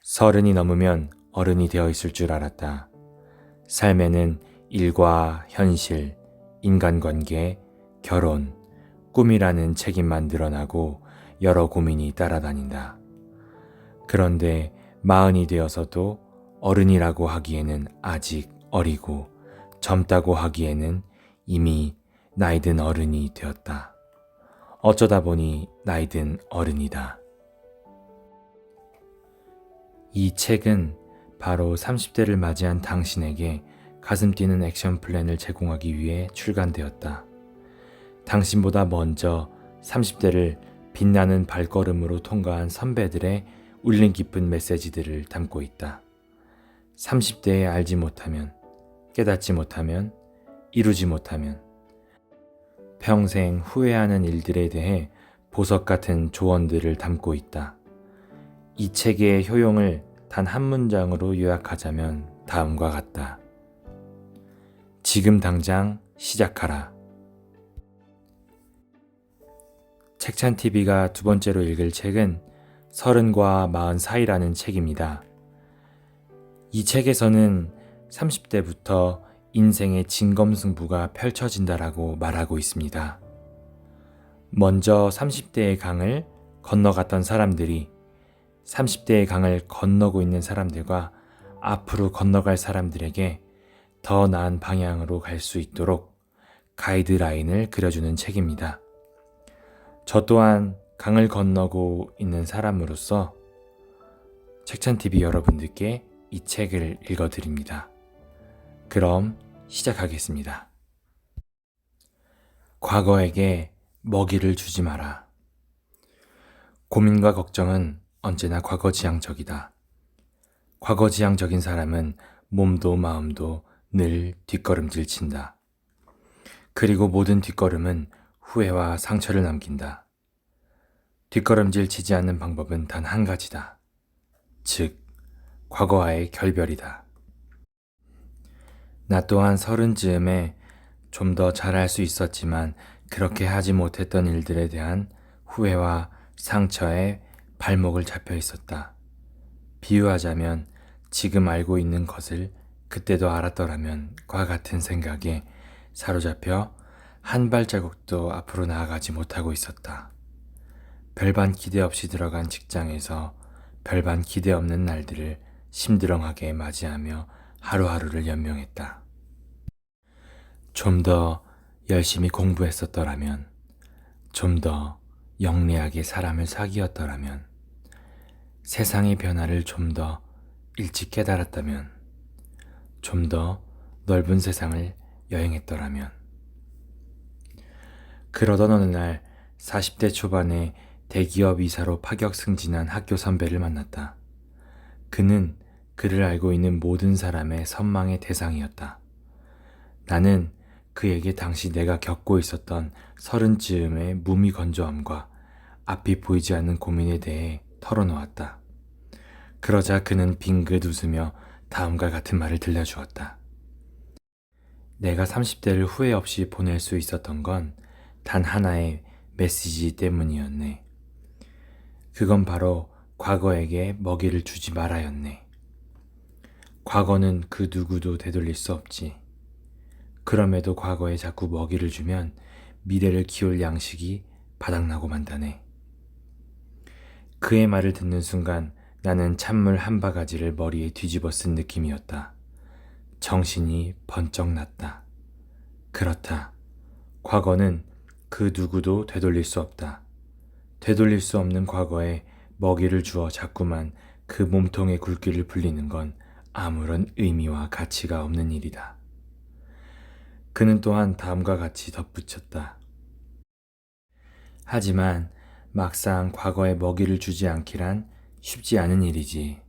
서른이 넘으면 어른이 되어 있을 줄 알았다. 삶에는 일과 현실, 인간관계, 결혼, 꿈이라는 책임만 늘어나고 여러 고민이 따라다닌다. 그런데 마흔이 되어서도 어른이라고 하기에는 아직 어리고 젊다고 하기에는 이미 나이든 어른이 되었다. 어쩌다 보니 나이든 어른이다. 이 책은 바로 30대를 맞이한 당신에게 가슴 뛰는 액션 플랜을 제공하기 위해 출간되었다. 당신보다 먼저 30대를 빛나는 발걸음으로 통과한 선배들의 울림 깊은 메시지들을 담고 있다. 30대에 알지 못하면, 깨닫지 못하면, 이루지 못하면 평생 후회하는 일들에 대해 보석 같은 조언들을 담고 있다. 이 책의 효용을 단 한 문장으로 요약하자면 다음과 같다. 지금 당장 시작하라. 책찬TV가 두 번째로 읽을 책은 30과 40 사이라는 책입니다. 이 책에서는 30대부터 인생의 진검승부가 펼쳐진다라고 말하고 있습니다. 먼저 30대의 강을 건너갔던 사람들이 30대의 강을 건너고 있는 사람들과 앞으로 건너갈 사람들에게 더 나은 방향으로 갈 수 있도록 가이드라인을 그려주는 책입니다. 저 또한 강을 건너고 있는 사람으로서 책찬TV 여러분들께 이 책을 읽어드립니다. 그럼 시작하겠습니다. 과거에게 먹이를 주지 마라. 고민과 걱정은 언제나 과거지향적이다. 과거지향적인 사람은 몸도 마음도 늘 뒷걸음질 친다. 그리고 모든 뒷걸음은 후회와 상처를 남긴다. 뒷걸음질 치지 않는 방법은 단 한 가지다. 즉, 과거와의 결별이다. 나 또한 30즈음에 좀 더 잘할 수 있었지만 그렇게 하지 못했던 일들에 대한 후회와 상처에 발목을 잡혀 있었다. 비유하자면 지금 알고 있는 것을 그때도 알았더라면 과 같은 생각에 사로잡혀 한 발자국도 앞으로 나아가지 못하고 있었다. 별반 기대 없이 들어간 직장에서 별반 기대 없는 날들을 심드렁하게 맞이하며 하루하루를 연명했다. 좀 더 열심히 공부했었더라면, 좀 더 영리하게 사람을 사귀었더라면, 세상의 변화를 좀 더 일찍 깨달았다면, 좀 더 넓은 세상을 여행했더라면. 그러던 어느 날 40대 초반에 대기업 이사로 파격 승진한 학교 선배를 만났다. 그는 그를 알고 있는 모든 사람의 선망의 대상이었다. 나는 그에게 당시 내가 겪고 있었던 30즈음의 무미건조함과 앞이 보이지 않는 고민에 대해 털어놓았다. 그러자 그는 빙긋 웃으며 다음과 같은 말을 들려주었다. 내가 30대를 후회 없이 보낼 수 있었던 건 단 하나의 메시지 때문이었네. 그건 바로 과거에게 먹이를 주지 말아였네. 과거는 그 누구도 되돌릴 수 없지. 그럼에도 과거에 자꾸 먹이를 주면 미래를 키울 양식이 바닥나고 만다네. 그의 말을 듣는 순간 나는 찬물 한 바가지를 머리에 뒤집어 쓴 느낌이었다. 정신이 번쩍 났다. 그렇다. 과거는 그 누구도 되돌릴 수 없다. 되돌릴 수 없는 과거에 먹이를 주어 자꾸만 그 몸통의 굵기를 불리는 건 아무런 의미와 가치가 없는 일이다. 그는 또한 다음과 같이 덧붙였다. 하지만 막상 과거에 먹이를 주지 않기란 쉽지 않은 일이지.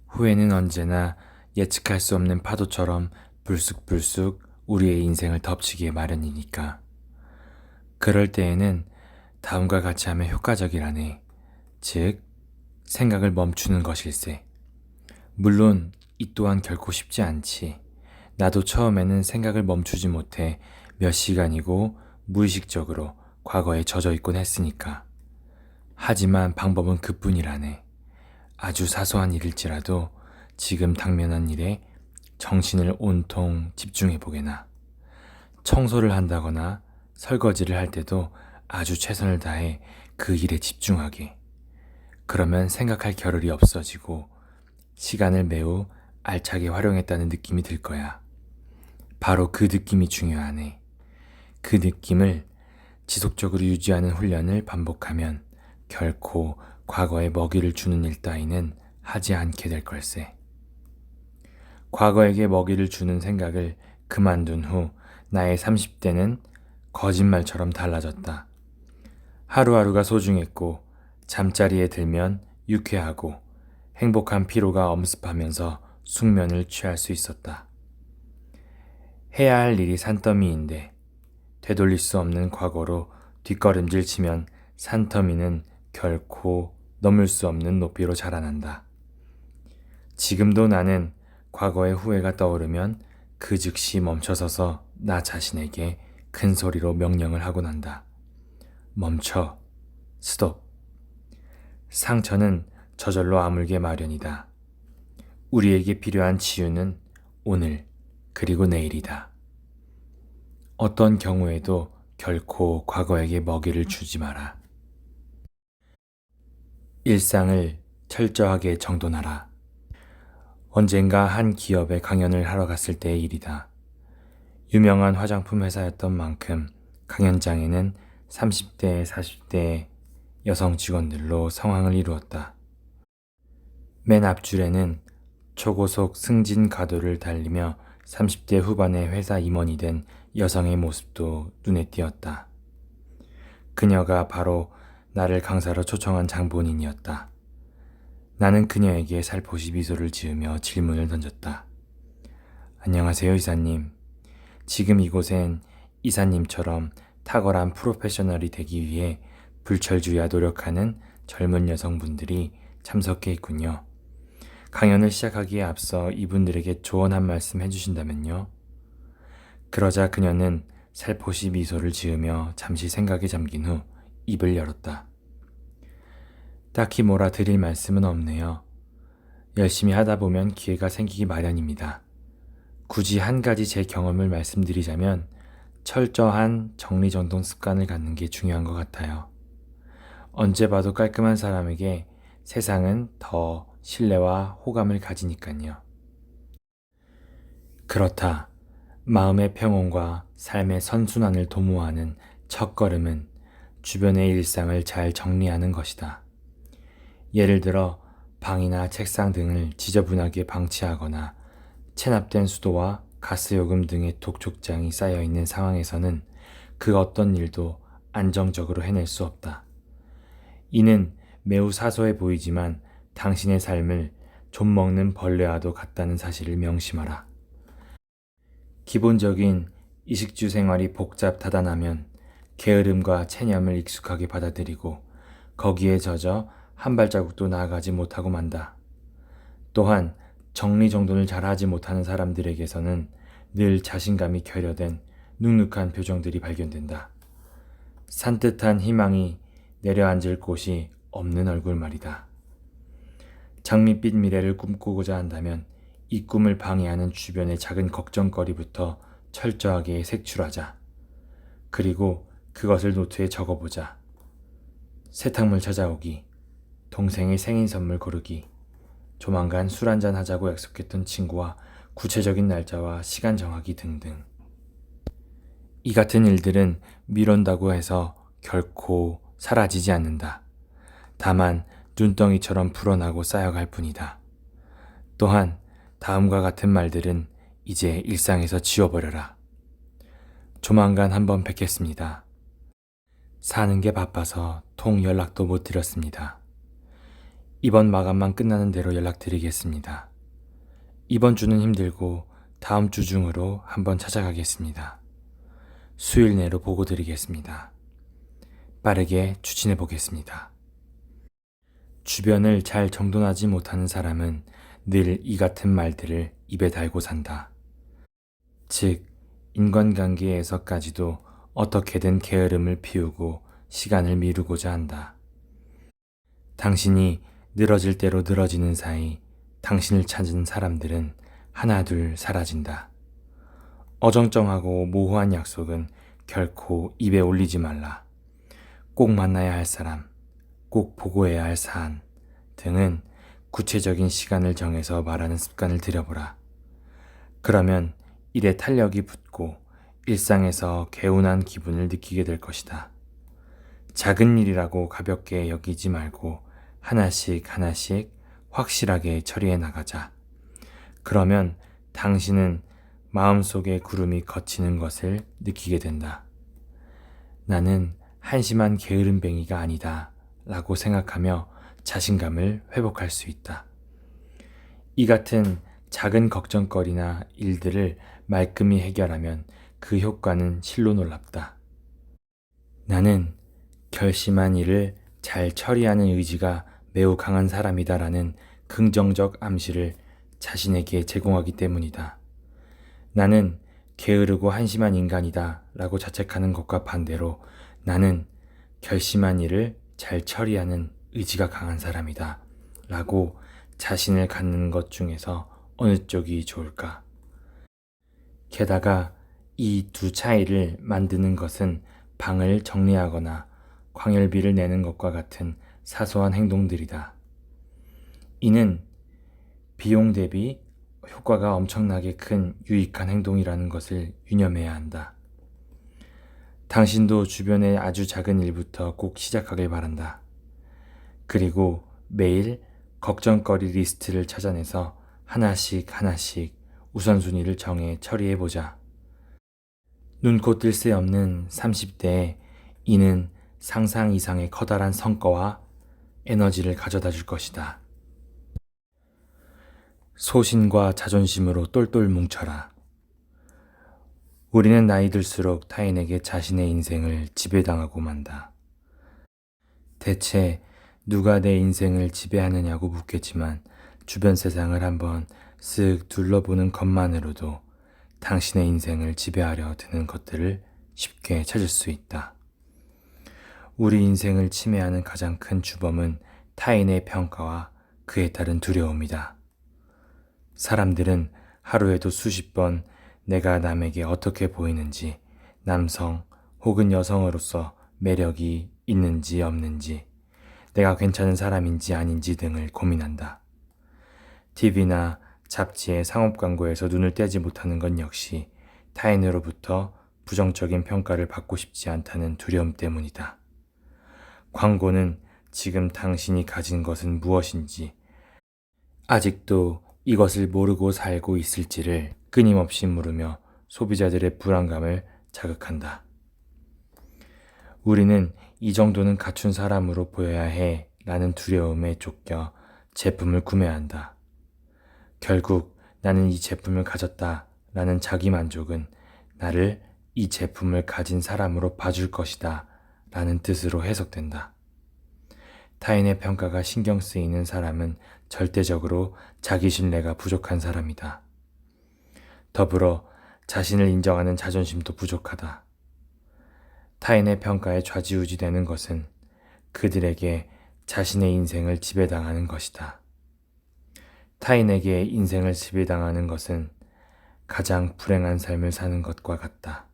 후회는 언제나 예측할 수 없는 파도처럼 불쑥불쑥 우리의 인생을 덮치기에 마련이니까. 그럴 때에는 다음과 같이 하면 효과적이라네. 즉, 생각을 멈추는 것일세. 물론 이 또한 결코 쉽지 않지. 나도 처음에는 생각을 멈추지 못해 몇 시간이고 무의식적으로 과거에 젖어 있곤 했으니까. 하지만 방법은 그뿐이라네. 아주 사소한 일일지라도 지금 당면한 일에 정신을 온통 집중해 보게나. 청소를 한다거나 설거지를 할 때도 아주 최선을 다해 그 일에 집중하게. 그러면 생각할 겨를이 없어지고 시간을 매우 알차게 활용했다는 느낌이 들 거야. 바로 그 느낌이 중요하네. 그 느낌을 지속적으로 유지하는 훈련을 반복하면 결코 과거에 먹이를 주는 일 따위는 하지 않게 될 걸세. 과거에게 먹이를 주는 생각을 그만둔 후 나의 30대는 거짓말처럼 달라졌다. 하루하루가 소중했고 잠자리에 들면 유쾌하고 행복한 피로가 엄습하면서 숙면을 취할 수 있었다. 해야 할 일이 산더미인데 되돌릴 수 없는 과거로 뒷걸음질 치면 산더미는 결코 넘을 수 없는 높이로 자라난다. 지금도 나는 과거의 후회가 떠오르면 그 즉시 멈춰서서 나 자신에게 큰 소리로 명령을 하곤 한다. 멈춰. 스톱. 상처는 저절로 아물게 마련이다. 우리에게 필요한 치유는 오늘 그리고 내일이다. 어떤 경우에도 결코 과거에게 먹이를 주지 마라. 일상을 철저하게 정돈하라. 언젠가 한 기업에 강연을 하러 갔을 때의 일이다. 유명한 화장품 회사였던 만큼 강연장에는 30대, 40대 여성 직원들로 상황을 이루었다. 맨 앞줄에는 초고속 승진 가도를 달리며 30대 후반의 회사 임원이 된 여성의 모습도 눈에 띄었다. 그녀가 바로 나를 강사로 초청한 장본인이었다. 나는 그녀에게 살포시 미소를 지으며 질문을 던졌다. 안녕하세요, 이사님. 지금 이곳엔 이사님처럼 탁월한 프로페셔널이 되기 위해 불철주야 노력하는 젊은 여성분들이 참석해 있군요. 강연을 시작하기에 앞서 이분들에게 조언 한 말씀 해주신다면요. 그러자 그녀는 살포시 미소를 지으며 잠시 생각에 잠긴 후 입을 열었다. 딱히 뭐라 드릴 말씀은 없네요. 열심히 하다 보면 기회가 생기기 마련입니다. 굳이 한 가지 제 경험을 말씀드리자면 철저한 정리정돈 습관을 갖는 게 중요한 것 같아요. 언제 봐도 깔끔한 사람에게 세상은 더 신뢰와 호감을 가지니까요. 그렇다. 마음의 평온과 삶의 선순환을 도모하는 첫걸음은 주변의 일상을 잘 정리하는 것이다. 예를 들어 방이나 책상 등을 지저분하게 방치하거나 체납된 수도와 가스요금 등의 독촉장이 쌓여있는 상황에서는 그 어떤 일도 안정적으로 해낼 수 없다. 이는 매우 사소해 보이지만 당신의 삶을 좀먹는 벌레와도 같다는 사실을 명심하라. 기본적인 이식주 생활이 복잡다단하면 게으름과 체념을 익숙하게 받아들이고 거기에 젖어 한 발자국도 나아가지 못하고 만다. 또한 정리정돈을 잘하지 못하는 사람들에게서는 늘 자신감이 결여된 눅눅한 표정들이 발견된다. 산뜻한 희망이 내려앉을 곳이 없는 얼굴 말이다. 장밋빛 미래를 꿈꾸고자 한다면 이 꿈을 방해하는 주변의 작은 걱정거리부터 철저하게 색출하자. 그리고 그것을 노트에 적어보자. 세탁물 찾아오기, 동생의 생일 선물 고르기, 조만간 술 한잔 하자고 약속했던 친구와 구체적인 날짜와 시간 정하기 등등. 이 같은 일들은 미룬다고 해서 결코 사라지지 않는다. 다만 눈덩이처럼 불어나고 쌓여갈 뿐이다. 또한 다음과 같은 말들은 이제 일상에서 지워버려라. 조만간 한번 뵙겠습니다. 사는 게 바빠서 통 연락도 못 드렸습니다. 이번 마감만 끝나는 대로 연락드리겠습니다. 이번 주는 힘들고 다음 주 중으로 한번 찾아가겠습니다. 수요일 내로 보고 드리겠습니다. 빠르게 추진해 보겠습니다. 주변을 잘 정돈하지 못하는 사람은 늘 이 같은 말들을 입에 달고 산다. 즉, 인간관계에서까지도 어떻게든 게으름을 피우고 시간을 미루고자 한다. 당신이 늘어질 대로 늘어지는 사이 당신을 찾은 사람들은 하나둘 사라진다. 어정쩡하고 모호한 약속은 결코 입에 올리지 말라. 꼭 만나야 할 사람, 꼭 보고해야 할 사안 등은 구체적인 시간을 정해서 말하는 습관을 들여보라. 그러면 일에 탄력이 붙고 일상에서 개운한 기분을 느끼게 될 것이다. 작은 일이라고 가볍게 여기지 말고 하나씩 하나씩 확실하게 처리해 나가자. 그러면 당신은 마음속에 구름이 걷히는 것을 느끼게 된다. 나는 한심한 게으름뱅이가 아니다 라고 생각하며 자신감을 회복할 수 있다. 이 같은 작은 걱정거리나 일들을 말끔히 해결하면 그 효과는 실로 놀랍다. 나는 결심한 일을 잘 처리하는 의지가 매우 강한 사람이다라는 긍정적 암시를 자신에게 제공하기 때문이다. 나는 게으르고 한심한 인간이다 라고 자책하는 것과 반대로 나는 결심한 일을 잘 처리하는 의지가 강한 사람이다 라고 자신을 갖는 것 중에서 어느 쪽이 좋을까? 게다가 이 두 차이를 만드는 것은 방을 정리하거나 광열비를 내는 것과 같은 사소한 행동들이다. 이는 비용 대비 효과가 엄청나게 큰 유익한 행동이라는 것을 유념해야 한다. 당신도 주변의 아주 작은 일부터 꼭 시작하길 바란다. 그리고 매일 걱정거리 리스트를 찾아내서 하나씩 하나씩 우선순위를 정해 처리해보자. 눈코 뜰 새 없는 30대에 이는 상상 이상의 커다란 성과와 에너지를 가져다 줄 것이다. 소신과 자존심으로 똘똘 뭉쳐라. 우리는 나이 들수록 타인에게 자신의 인생을 지배당하고 만다. 대체 누가 내 인생을 지배하느냐고 묻겠지만 주변 세상을 한번 쓱 둘러보는 것만으로도 당신의 인생을 지배하려 드는 것들을 쉽게 찾을 수 있다. 우리 인생을 침해하는 가장 큰 주범은 타인의 평가와 그에 따른 두려움이다. 사람들은 하루에도 수십 번 내가 남에게 어떻게 보이는지, 남성 혹은 여성으로서 매력이 있는지 없는지, 내가 괜찮은 사람인지 아닌지 등을 고민한다. TV나 잡지의 상업 광고에서 눈을 떼지 못하는 건 역시 타인으로부터 부정적인 평가를 받고 싶지 않다는 두려움 때문이다. 광고는 지금 당신이 가진 것은 무엇인지, 아직도 이것을 모르고 살고 있을지를 끊임없이 물으며 소비자들의 불안감을 자극한다. 우리는 이 정도는 갖춘 사람으로 보여야 해 라는 두려움에 쫓겨 제품을 구매한다. 결국 나는 이 제품을 가졌다 라는 자기 만족은 나를 이 제품을 가진 사람으로 봐줄 것이다 라는 뜻으로 해석된다. 타인의 평가가 신경 쓰이는 사람은 절대적으로 자기 신뢰가 부족한 사람이다. 더불어 자신을 인정하는 자존심도 부족하다. 타인의 평가에 좌지우지되는 것은 그들에게 자신의 인생을 지배당하는 것이다. 타인에게 인생을 지배당하는 것은 가장 불행한 삶을 사는 것과 같다.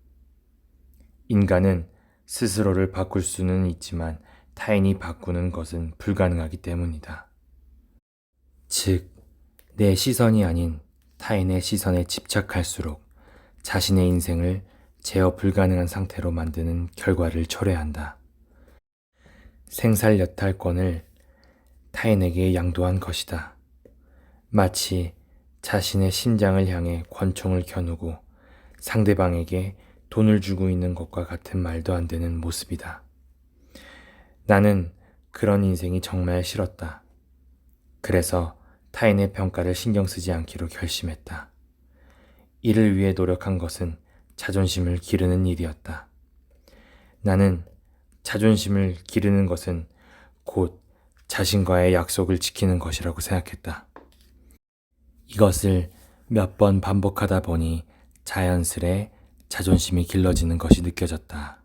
인간은 스스로를 바꿀 수는 있지만 타인이 바꾸는 것은 불가능하기 때문이다. 즉, 내 시선이 아닌 타인의 시선에 집착할수록 자신의 인생을 제어 불가능한 상태로 만드는 결과를 초래한다. 생살여탈권을 타인에게 양도한 것이다. 마치 자신의 심장을 향해 권총을 겨누고 상대방에게 돈을 주고 있는 것과 같은 말도 안 되는 모습이다. 나는 그런 인생이 정말 싫었다. 그래서 타인의 평가를 신경 쓰지 않기로 결심했다. 이를 위해 노력한 것은 자존심을 기르는 일이었다. 나는 자존심을 기르는 것은 곧 자신과의 약속을 지키는 것이라고 생각했다. 이것을 몇 번 반복하다 보니 자연스레 자존심이 길러지는 것이 느껴졌다.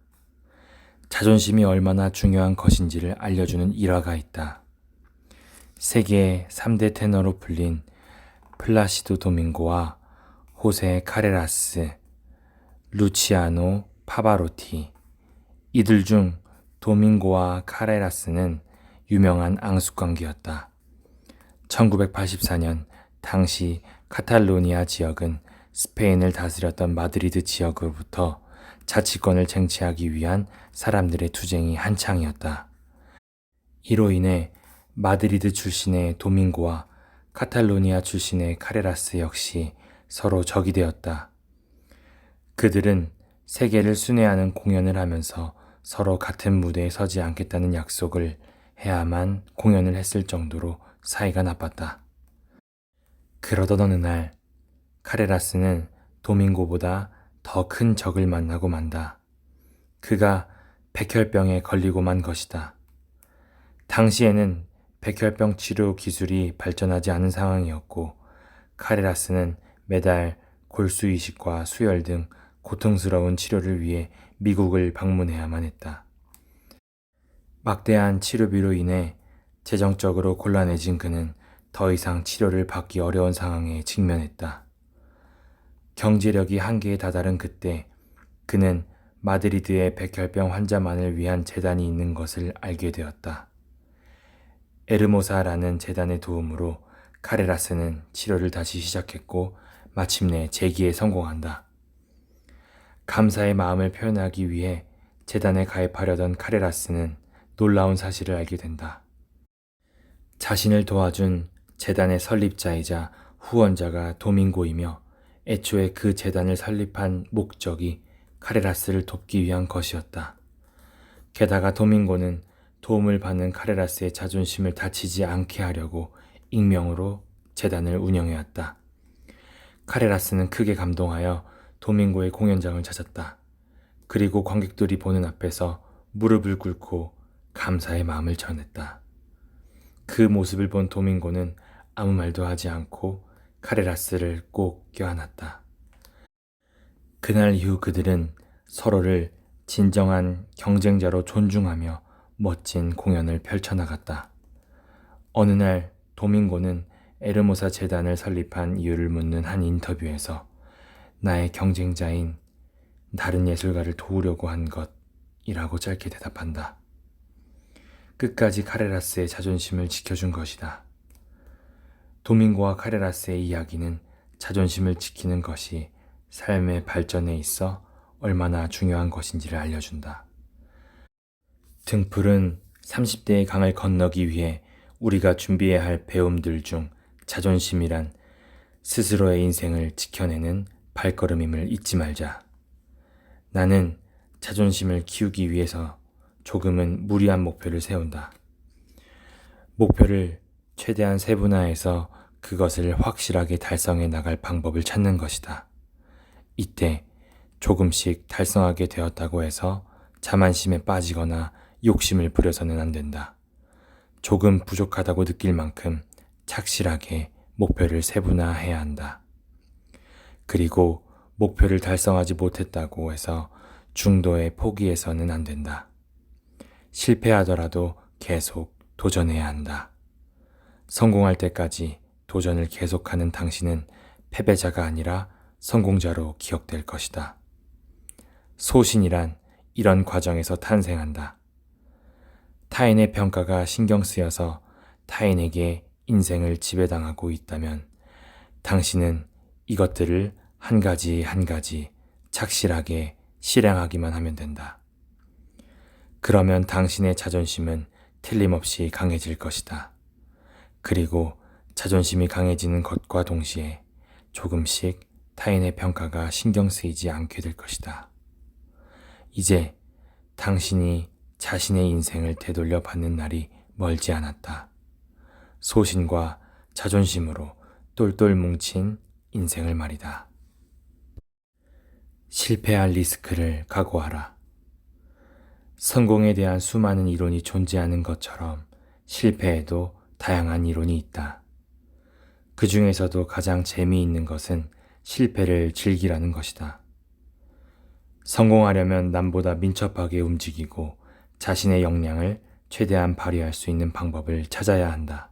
자존심이 얼마나 중요한 것인지를 알려주는 일화가 있다. 세계의 3대 테너로 불린 플라시도 도밍고와 호세 카레라스, 루치아노 파바로티. 이들 중 도밍고와 카레라스는 유명한 앙숙관계였다. 1984년 당시 카탈로니아 지역은 스페인을 다스렸던 마드리드 지역으로부터 자치권을 쟁취하기 위한 사람들의 투쟁이 한창이었다. 이로 인해 마드리드 출신의 도밍고와 카탈로니아 출신의 카레라스 역시 서로 적이 되었다. 그들은 세계를 순회하는 공연을 하면서 서로 같은 무대에 서지 않겠다는 약속을 해야만 공연을 했을 정도로 사이가 나빴다. 그러던 어느 날 카레라스는 도밍고보다 더 큰 적을 만나고 만다. 그가 백혈병에 걸리고 만 것이다. 당시에는 백혈병 치료 기술이 발전하지 않은 상황이었고 카레라스는 매달 골수 이식과 수혈 등 고통스러운 치료를 위해 미국을 방문해야만 했다. 막대한 치료비로 인해 재정적으로 곤란해진 그는 더 이상 치료를 받기 어려운 상황에 직면했다. 경제력이 한계에 다다른 그때 그는 마드리드의 백혈병 환자만을 위한 재단이 있는 것을 알게 되었다. 에르모사라는 재단의 도움으로 카레라스는 치료를 다시 시작했고 마침내 재기에 성공한다. 감사의 마음을 표현하기 위해 재단에 가입하려던 카레라스는 놀라운 사실을 알게 된다. 자신을 도와준 재단의 설립자이자 후원자가 도밍고이며 애초에 그 재단을 설립한 목적이 카레라스를 돕기 위한 것이었다. 게다가 도밍고는 도움을 받는 카레라스의 자존심을 다치지 않게 하려고 익명으로 재단을 운영해왔다. 카레라스는 크게 감동하여 도밍고의 공연장을 찾았다. 그리고 관객들이 보는 앞에서 무릎을 꿇고 감사의 마음을 전했다. 그 모습을 본 도밍고는 아무 말도 하지 않고 카레라스를 꼭 껴안았다. 그날 이후 그들은 서로를 진정한 경쟁자로 존중하며 멋진 공연을 펼쳐나갔다. 어느 날 도밍고는 에르모사 재단을 설립한 이유를 묻는 한 인터뷰에서 나의 경쟁자인 다른 예술가를 도우려고 한 것이라고 짧게 대답한다. 끝까지 카레라스의 자존심을 지켜준 것이다. 도밍고와 카레라스의 이야기는 자존심을 지키는 것이 삶의 발전에 있어 얼마나 중요한 것인지를 알려준다. 등풀은 30대의 강을 건너기 위해 우리가 준비해야 할 배움들 중 자존심이란 스스로의 인생을 지켜내는 발걸음임을 잊지 말자. 나는 자존심을 키우기 위해서 조금은 무리한 목표를 세운다. 목표를 최대한 세분화해서 그것을 확실하게 달성해 나갈 방법을 찾는 것이다. 이때 조금씩 달성하게 되었다고 해서 자만심에 빠지거나 욕심을 부려서는 안 된다. 조금 부족하다고 느낄 만큼 착실하게 목표를 세분화해야 한다. 그리고 목표를 달성하지 못했다고 해서 중도에 포기해서는 안 된다. 실패하더라도 계속 도전해야 한다. 성공할 때까지 도전을 계속하는 당신은 패배자가 아니라 성공자로 기억될 것이다. 소신이란 이런 과정에서 탄생한다. 타인의 평가가 신경 쓰여서 타인에게 인생을 지배당하고 있다면 당신은 이것들을 한 가지 한 가지 착실하게 실행하기만 하면 된다. 그러면 당신의 자존심은 틀림없이 강해질 것이다. 그리고 자존심이 강해지는 것과 동시에 조금씩 타인의 평가가 신경 쓰이지 않게 될 것이다. 이제 당신이 자신의 인생을 되돌려 받는 날이 멀지 않았다. 소신과 자존심으로 똘똘 뭉친 인생을 말이다. 실패할 리스크를 각오하라. 성공에 대한 수많은 이론이 존재하는 것처럼 실패에도 다양한 이론이 있다. 그 중에서도 가장 재미있는 것은 실패를 즐기라는 것이다. 성공하려면 남보다 민첩하게 움직이고 자신의 역량을 최대한 발휘할 수 있는 방법을 찾아야 한다.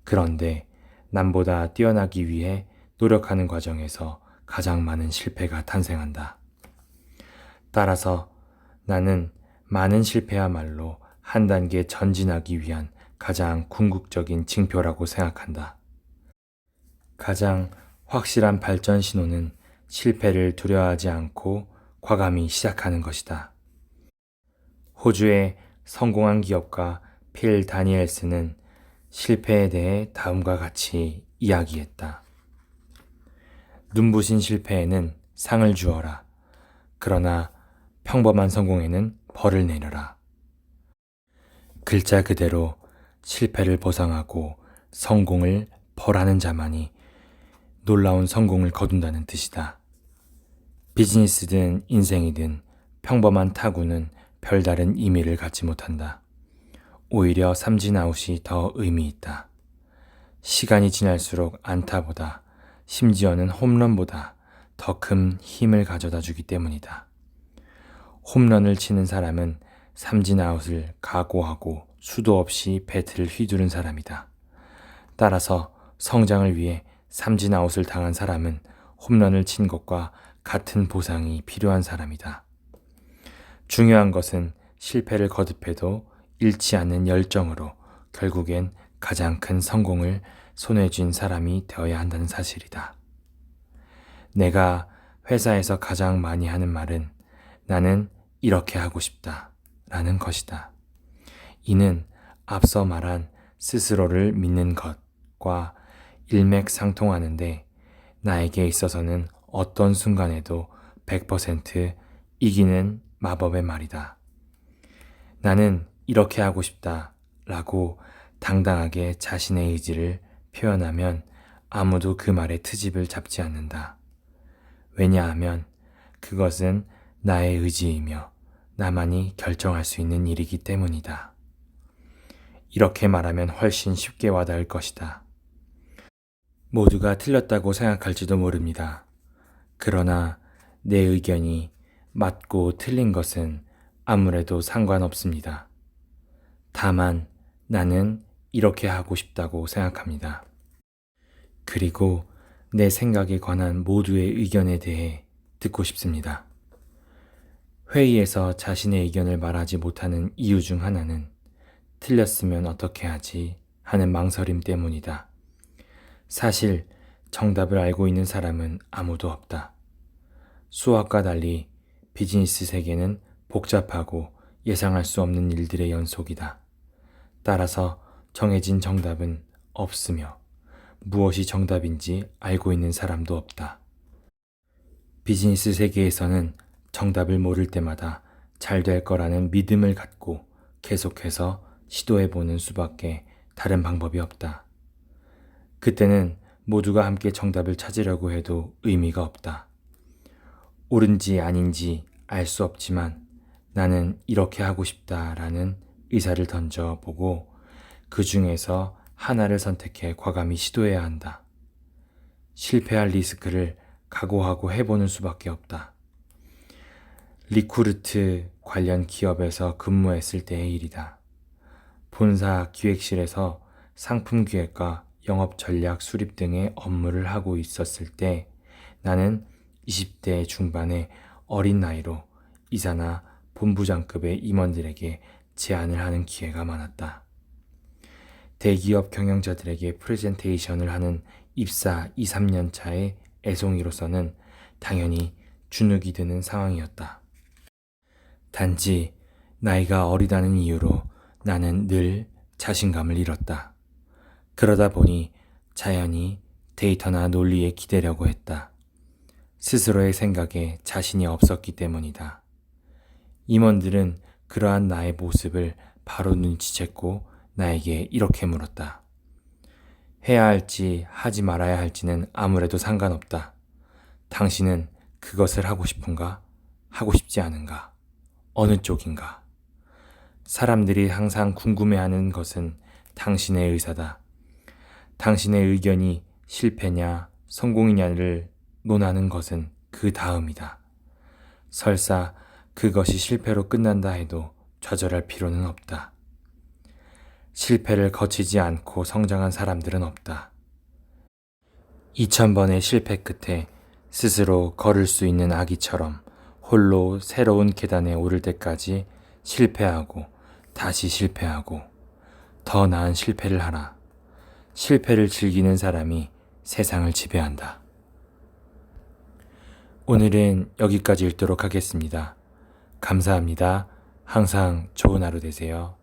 그런데 남보다 뛰어나기 위해 노력하는 과정에서 가장 많은 실패가 탄생한다. 따라서 나는 많은 실패야말로 한 단계 전진하기 위한 가장 궁극적인 징표라고 생각한다. 가장 확실한 발전 신호는 실패를 두려워하지 않고 과감히 시작하는 것이다. 호주의 성공한 기업가 필 다니엘스는 실패에 대해 다음과 같이 이야기했다. 눈부신 실패에는 상을 주어라. 그러나 평범한 성공에는 벌을 내려라. 글자 그대로 실패를 보상하고 성공을 벌하는 자만이 놀라운 성공을 거둔다는 뜻이다. 비즈니스든 인생이든 평범한 타구는 별다른 의미를 갖지 못한다. 오히려 삼진아웃이 더 의미 있다. 시간이 지날수록 안타보다 심지어는 홈런보다 더 큰 힘을 가져다 주기 때문이다. 홈런을 치는 사람은 삼진아웃을 각오하고 수도 없이 배트를 휘두른 사람이다. 따라서 성장을 위해 삼진아웃을 당한 사람은 홈런을 친 것과 같은 보상이 필요한 사람이다. 중요한 것은 실패를 거듭해도 잃지 않는 열정으로 결국엔 가장 큰 성공을 손에 쥔 사람이 되어야 한다는 사실이다. 내가 회사에서 가장 많이 하는 말은 나는 이렇게 하고 싶다 라는 것이다. 이는 앞서 말한 스스로를 믿는 것과 일맥상통하는데 나에게 있어서는 어떤 순간에도 100% 이기는 마법의 말이다. 나는 이렇게 하고 싶다 라고 당당하게 자신의 의지를 표현하면 아무도 그 말의 트집을 잡지 않는다. 왜냐하면 그것은 나의 의지이며 나만이 결정할 수 있는 일이기 때문이다. 이렇게 말하면 훨씬 쉽게 와닿을 것이다. 모두가 틀렸다고 생각할지도 모릅니다. 그러나 내 의견이 맞고 틀린 것은 아무래도 상관없습니다. 다만 나는 이렇게 하고 싶다고 생각합니다. 그리고 내 생각에 관한 모두의 의견에 대해 듣고 싶습니다. 회의에서 자신의 의견을 말하지 못하는 이유 중 하나는 틀렸으면 어떻게 하지 하는 망설임 때문이다. 사실 정답을 알고 있는 사람은 아무도 없다. 수학과 달리 비즈니스 세계는 복잡하고 예상할 수 없는 일들의 연속이다. 따라서 정해진 정답은 없으며 무엇이 정답인지 알고 있는 사람도 없다. 비즈니스 세계에서는 정답을 모를 때마다 잘 될 거라는 믿음을 갖고 계속해서 시도해보는 수밖에 다른 방법이 없다. 그때는 모두가 함께 정답을 찾으려고 해도 의미가 없다. 옳은지 아닌지 알 수 없지만 나는 이렇게 하고 싶다라는 의사를 던져보고 그 중에서 하나를 선택해 과감히 시도해야 한다. 실패할 리스크를 각오하고 해보는 수밖에 없다. 리쿠르트 관련 기업에서 근무했을 때의 일이다. 본사 기획실에서 상품 기획과 영업 전략 수립 등의 업무를 하고 있었을 때 나는 20대 중반의 어린 나이로 이사나 본부장급의 임원들에게 제안을 하는 기회가 많았다. 대기업 경영자들에게 프레젠테이션을 하는 입사 2, 3년 차의 애송이로서는 당연히 주눅이 드는 상황이었다. 단지 나이가 어리다는 이유로 나는 늘 자신감을 잃었다. 그러다 보니 자연히 데이터나 논리에 기대려고 했다. 스스로의 생각에 자신이 없었기 때문이다. 임원들은 그러한 나의 모습을 바로 눈치챘고 나에게 이렇게 물었다. 해야 할지 하지 말아야 할지는 아무래도 상관없다. 당신은 그것을 하고 싶은가? 하고 싶지 않은가? 어느 쪽인가? 사람들이 항상 궁금해하는 것은 당신의 의사다. 당신의 의견이 실패냐 성공이냐를 논하는 것은 그 다음이다. 설사 그것이 실패로 끝난다 해도 좌절할 필요는 없다. 실패를 거치지 않고 성장한 사람들은 없다. 2000번의 실패 끝에 스스로 걸을 수 있는 아기처럼 홀로 새로운 계단에 오를 때까지 실패하고 다시 실패하고 더 나은 실패를 하라. 실패를 즐기는 사람이 세상을 지배한다. 오늘은 여기까지 읽도록 하겠습니다. 감사합니다. 항상 좋은 하루 되세요.